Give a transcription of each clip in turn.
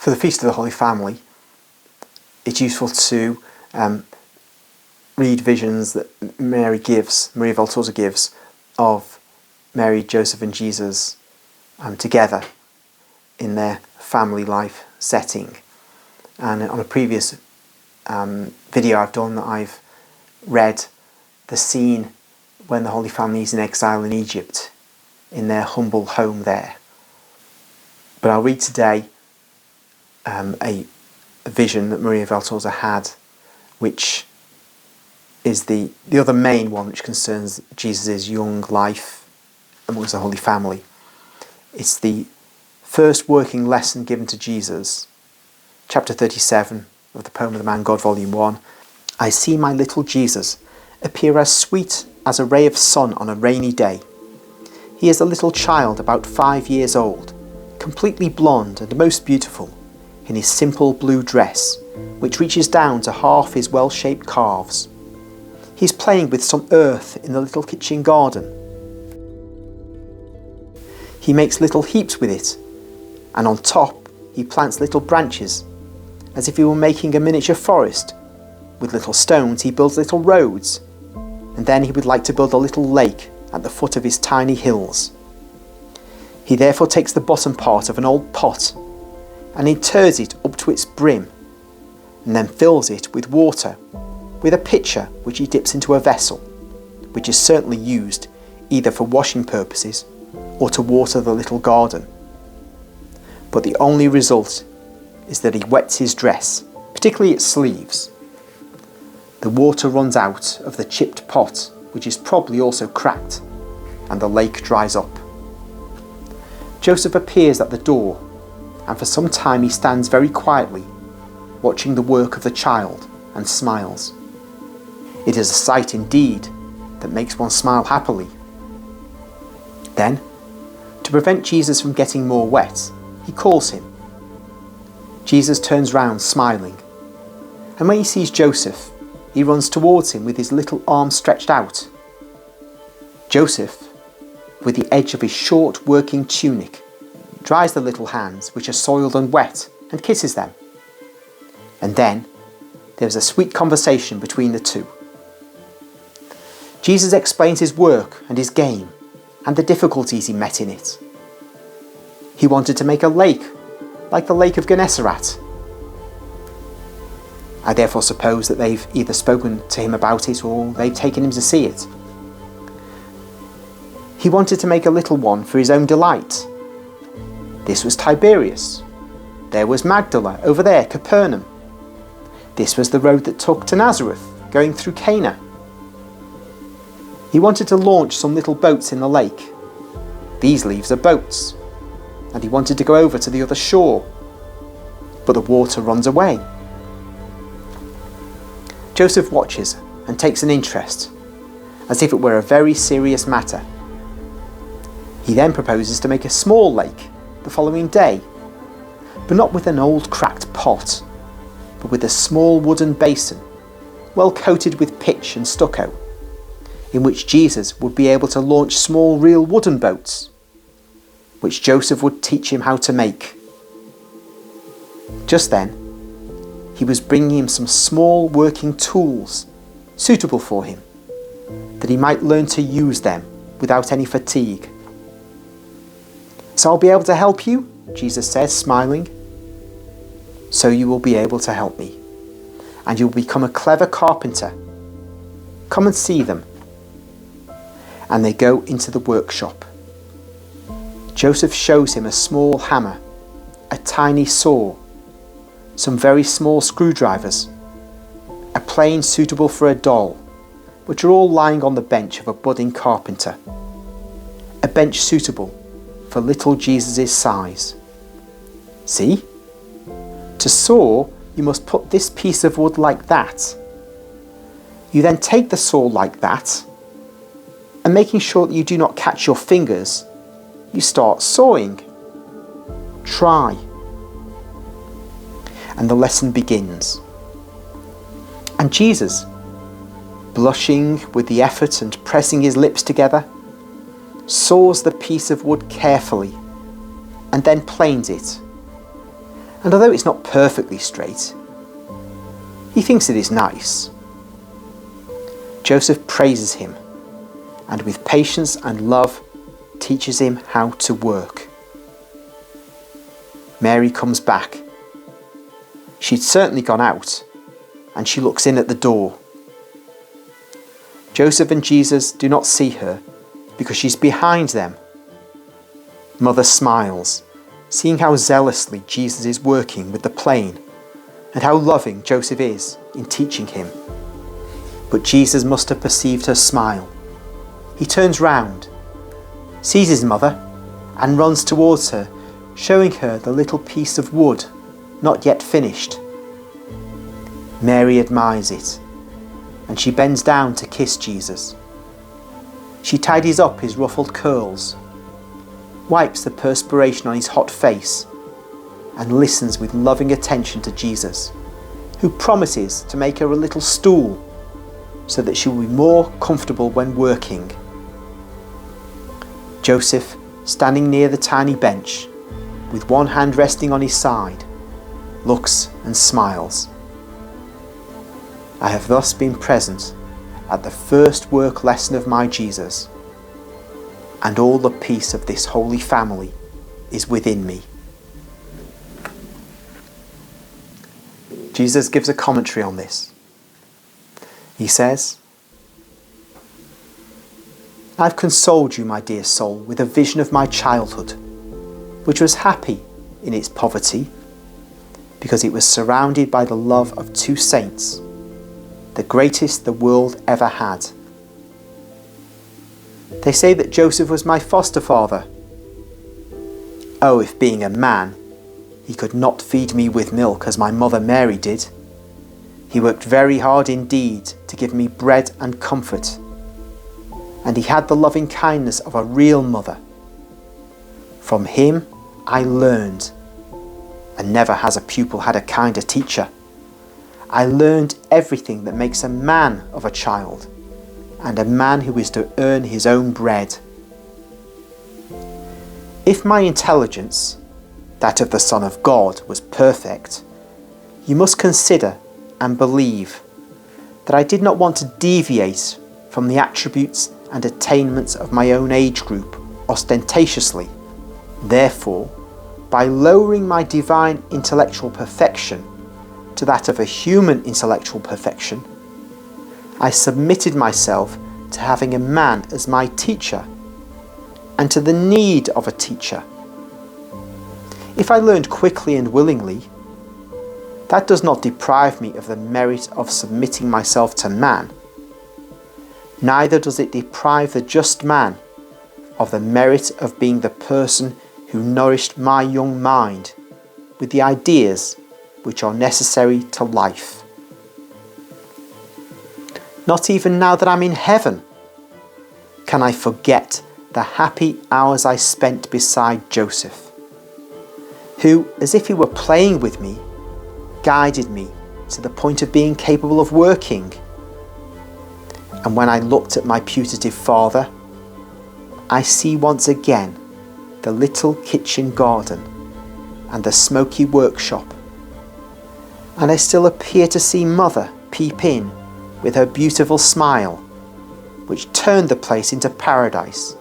For the Feast of the Holy Family, it's useful to read visions that Maria Valtorta gives, of Mary, Joseph and Jesus together in their family life setting. And on a previous video I've done, I've read the scene when the Holy Family is in exile in Egypt, in their humble home there. But I'll read today a vision that Maria Valtorta had, which is the other main one, which concerns Jesus' young life amongst the Holy Family. It's the first working lesson given to Jesus, chapter 37 of the Poem of the Man God, volume 1. I see my little Jesus appear as sweet as a ray of sun on a rainy day. He is a little child about 5 years old, completely blonde and most beautiful, in his simple blue dress, which reaches down to half his well-shaped calves. He's playing with some earth in the little kitchen garden. He makes little heaps with it, and on top he plants little branches, as if he were making a miniature forest. With little stones he builds little roads, and then he would like to build a little lake at the foot of his tiny hills. He therefore takes the bottom part of an old pot and inters it up to its brim, and then fills it with water, with a pitcher which he dips into a vessel, which is certainly used either for washing purposes or to water the little garden. But the only result is that he wets his dress, particularly its sleeves. The water runs out of the chipped pot, which is probably also cracked, and the lake dries up. Joseph appears at the door, and for some time he stands very quietly, watching the work of the child, and smiles. It is a sight indeed that makes one smile happily. Then, to prevent Jesus from getting more wet, he calls him. Jesus turns round smiling, and when he sees Joseph, he runs towards him with his little arms stretched out. Joseph, with the edge of his short working tunic, dries the little hands which are soiled and wet and kisses them. And then there is a sweet conversation between the two. Jesus explains his work and his game and the difficulties he met in it. He wanted to make a lake like the Lake of Gennesaret. I therefore suppose that they've either spoken to him about it or they've taken him to see it. He wanted to make a little one for his own delight. This was Tiberias. There was Magdala, over there, Capernaum. This was the road that took to Nazareth, going through Cana. He wanted to launch some little boats in the lake. These leaves are boats. And he wanted to go over to the other shore. But the water runs away. Joseph watches and takes an interest, as if it were a very serious matter. He then proposes to make a small lake the following day, but not with an old cracked pot, but with a small wooden basin, well coated with pitch and stucco, in which Jesus would be able to launch small real wooden boats, which Joseph would teach him how to make. Just then, he was bringing him some small working tools suitable for him, that he might learn to use them without any fatigue. So I'll be able to help you, Jesus says, smiling. So you will be able to help me, and you'll become a clever carpenter. Come and see them. And they go into the workshop. Joseph shows him a small hammer, a tiny saw, some very small screwdrivers, a plane suitable for a doll, which are all lying on the bench of a budding carpenter. A bench suitable for little Jesus' size. See? To saw, you must put this piece of wood like that. You then take the saw like that, and making sure that you do not catch your fingers, you start sawing. Try. And the lesson begins. And Jesus, blushing with the effort and pressing his lips together, saws the piece of wood carefully and then planes it. and although it's not perfectly straight, he thinks it is nice. Joseph praises him, and with patience and love teaches him how to work. Mary comes back. She'd certainly gone out, and she looks in at the door. Joseph and Jesus do not see her because she's behind them. Mother smiles, seeing how zealously Jesus is working with the plane and how loving Joseph is in teaching him. But Jesus must have perceived her smile. He turns round, sees his mother, and runs towards her, showing her the little piece of wood not yet finished. Mary admires it, and she bends down to kiss Jesus. She tidies up his ruffled curls, wipes the perspiration on his hot face, and listens with loving attention to Jesus, who promises to make her a little stool so that she will be more comfortable when working. Joseph, standing near the tiny bench, with one hand resting on his side, looks and smiles. I have thus been present at the first work lesson of my Jesus, and all the peace of this holy family is within me. Jesus gives a commentary on this. He says, I've consoled you, my dear soul, with a vision of my childhood, which was happy in its poverty, because it was surrounded by the love of two saints, the greatest the world ever had. They say that Joseph was my foster father. Oh, if being a man, he could not feed me with milk as my mother Mary did. He worked very hard indeed to give me bread and comfort, and he had the loving kindness of a real mother. From him I learned, and never has a pupil had a kinder teacher. I learned everything that makes a man of a child, and a man who is to earn his own bread. If my intelligence, that of the Son of God, was perfect, you must consider and believe that I did not want to deviate from the attributes and attainments of my own age group ostentatiously. Therefore, by lowering my divine intellectual perfection to that of a human intellectual perfection, I submitted myself to having a man as my teacher and to the need of a teacher. If I learned quickly and willingly, that does not deprive me of the merit of submitting myself to man. Neither does it deprive the just man of the merit of being the person who nourished my young mind with the ideas which are necessary to life. Not even now that I'm in heaven can I forget the happy hours I spent beside Joseph, who, as if he were playing with me, guided me to the point of being capable of working. And when I looked at my putative father, I see once again the little kitchen garden and the smoky workshop, and I still appear to see Mother peep in with her beautiful smile, which turned the place into paradise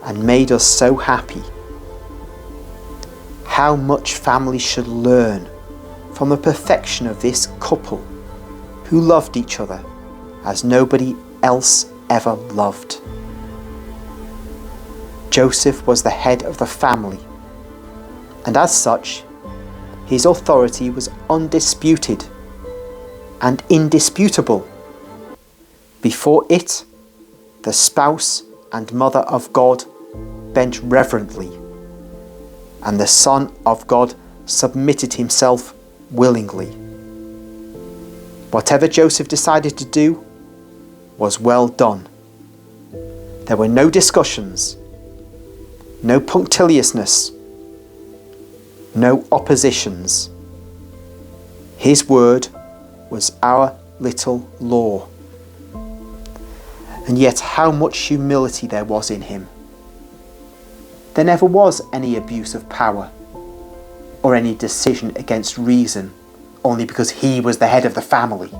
and made us so happy. How much families should learn from the perfection of this couple who loved each other as nobody else ever loved. Joseph was the head of the family, and as such, his authority was undisputed and indisputable. Before it, the spouse and mother of God bent reverently, and the Son of God submitted himself willingly. Whatever Joseph decided to do was well done. There were no discussions, no punctiliousness, no oppositions. His word was our little law. And yet how much humility there was in him. There never was any abuse of power. or any decision against reason only because he was the head of the family.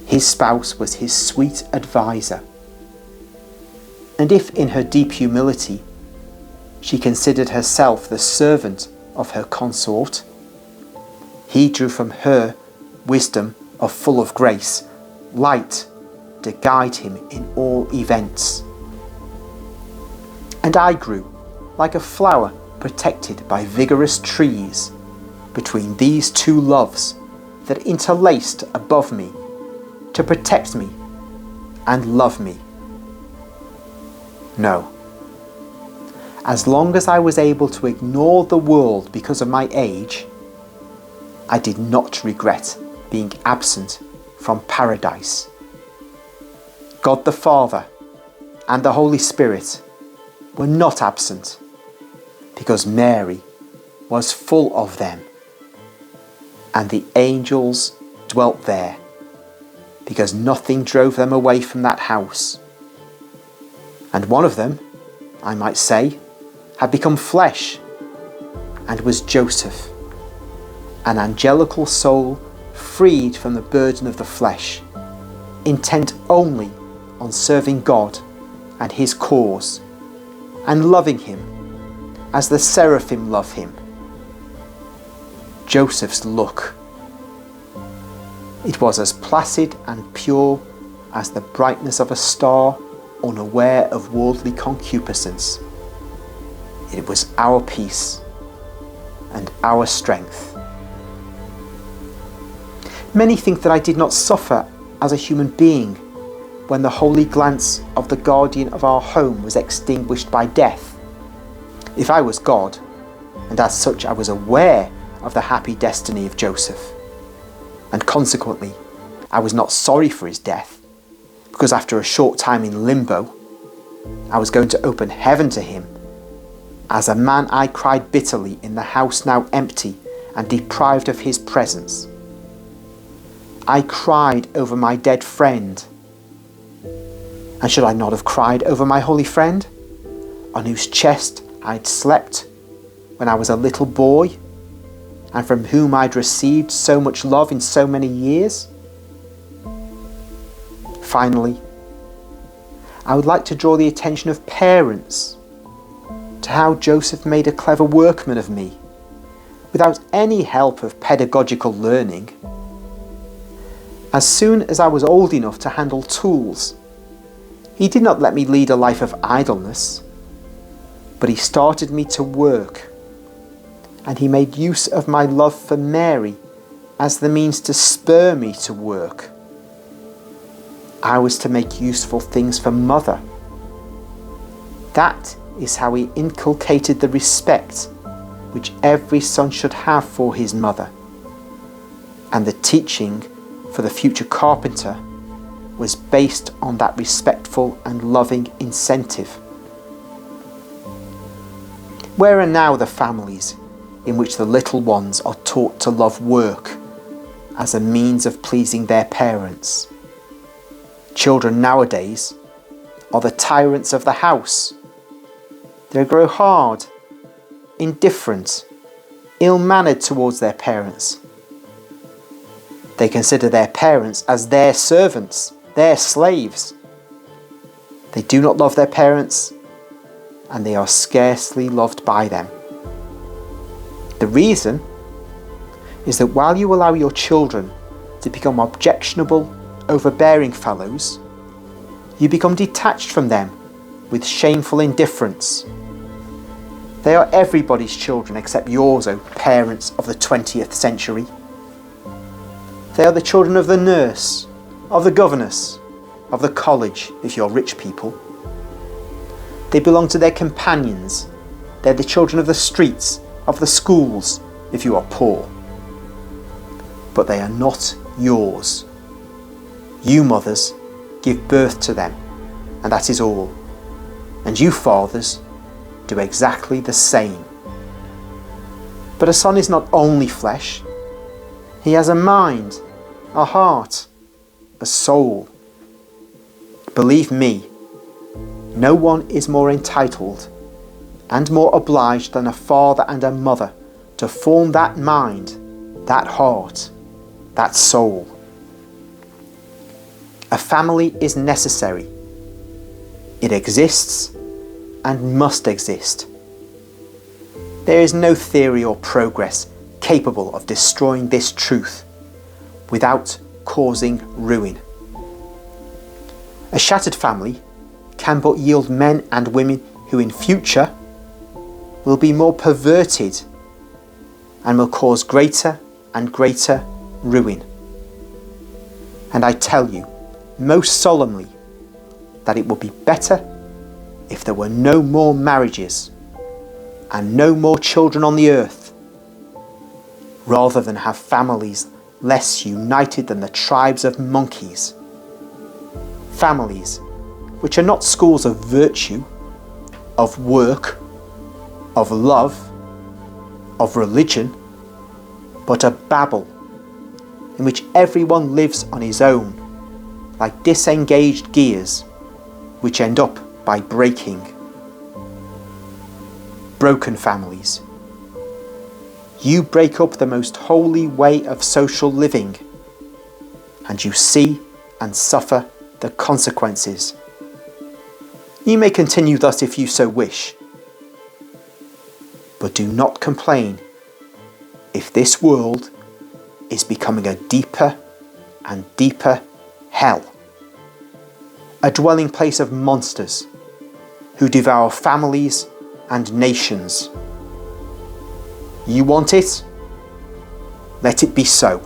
His spouse was his sweet advisor. And if in her deep humility she considered herself the servant of her consort, he drew from her wisdom of full of grace, light to guide him in all events. And I grew like a flower protected by vigorous trees between these two loves that interlaced above me to protect me and love me. No. As long as I was able to ignore the world because of my age, I did not regret being absent from paradise. God the Father and the Holy Spirit were not absent because Mary was full of them, and the angels dwelt there because nothing drove them away from that house. And one of them, I might say, had become flesh and was Joseph, an angelical soul freed from the burden of the flesh, intent only on serving God and his cause, and loving him as the seraphim love him. Joseph's look. It was as placid and pure as the brightness of a star, unaware of worldly concupiscence. It was our peace and our strength. Many think that I did not suffer as a human being when the holy glance of the guardian of our home was extinguished by death. If I was God, and as such I was aware of the happy destiny of Joseph, and consequently I was not sorry for his death, because after a short time in limbo, I was going to open heaven to him. As a man I cried bitterly in the house now empty and deprived of his presence. I cried over my dead friend. And should I not have cried over my holy friend, on whose chest I'd slept when I was a little boy, and from whom I'd received so much love in so many years? Finally, I would like to draw the attention of parents to how Joseph made a clever workman of me, without any help of pedagogical learning. As soon as I was old enough to handle tools, he did not let me lead a life of idleness, but he started me to work, and he made use of my love for Mary as the means to spur me to work. I was to make useful things for Mother. That is how he inculcated the respect which every son should have for his mother, and the teaching for the future carpenter was based on that respectful and loving incentive. Where are now the families in which the little ones are taught to love work as a means of pleasing their parents? Children nowadays are the tyrants of the house. They grow hard, indifferent, ill-mannered towards their parents. They consider their parents as their servants, their slaves. They do not love their parents, and they are scarcely loved by them. The reason is that while you allow your children to become objectionable, overbearing fellows, you become detached from them with shameful indifference. They are everybody's children except yours, O parents of the 20th century. They are the children of the nurse, of the governess, of the college, if you're rich people. They belong to their companions. They're the children of the streets, of the schools, if you are poor. But they are not yours. You mothers give birth to them, and that is all. And you fathers do exactly the same. But a son is not only flesh. He has a mind, a heart, a soul. Believe me, no one is more entitled and more obliged than a father and a mother to form that mind, that heart, that soul. A family is necessary. It exists and must exist. There is no theory or progress capable of destroying this truth without causing ruin. A shattered family can but yield men and women who in future will be more perverted and will cause greater and greater ruin. And I tell you, most solemnly, that it would be better if there were no more marriages and no more children on the earth, rather than have families less united than the tribes of monkeys. Families which are not schools of virtue, of work, of love, of religion, but a Babel in which everyone lives on his own, like disengaged gears, which end up by breaking. Broken families. You break up the most holy way of social living, and you see and suffer the consequences. You may continue thus if you so wish, but do not complain if this world is becoming a deeper and deeper hell, a dwelling place of monsters who devour families and nations. You want it? Let it be so.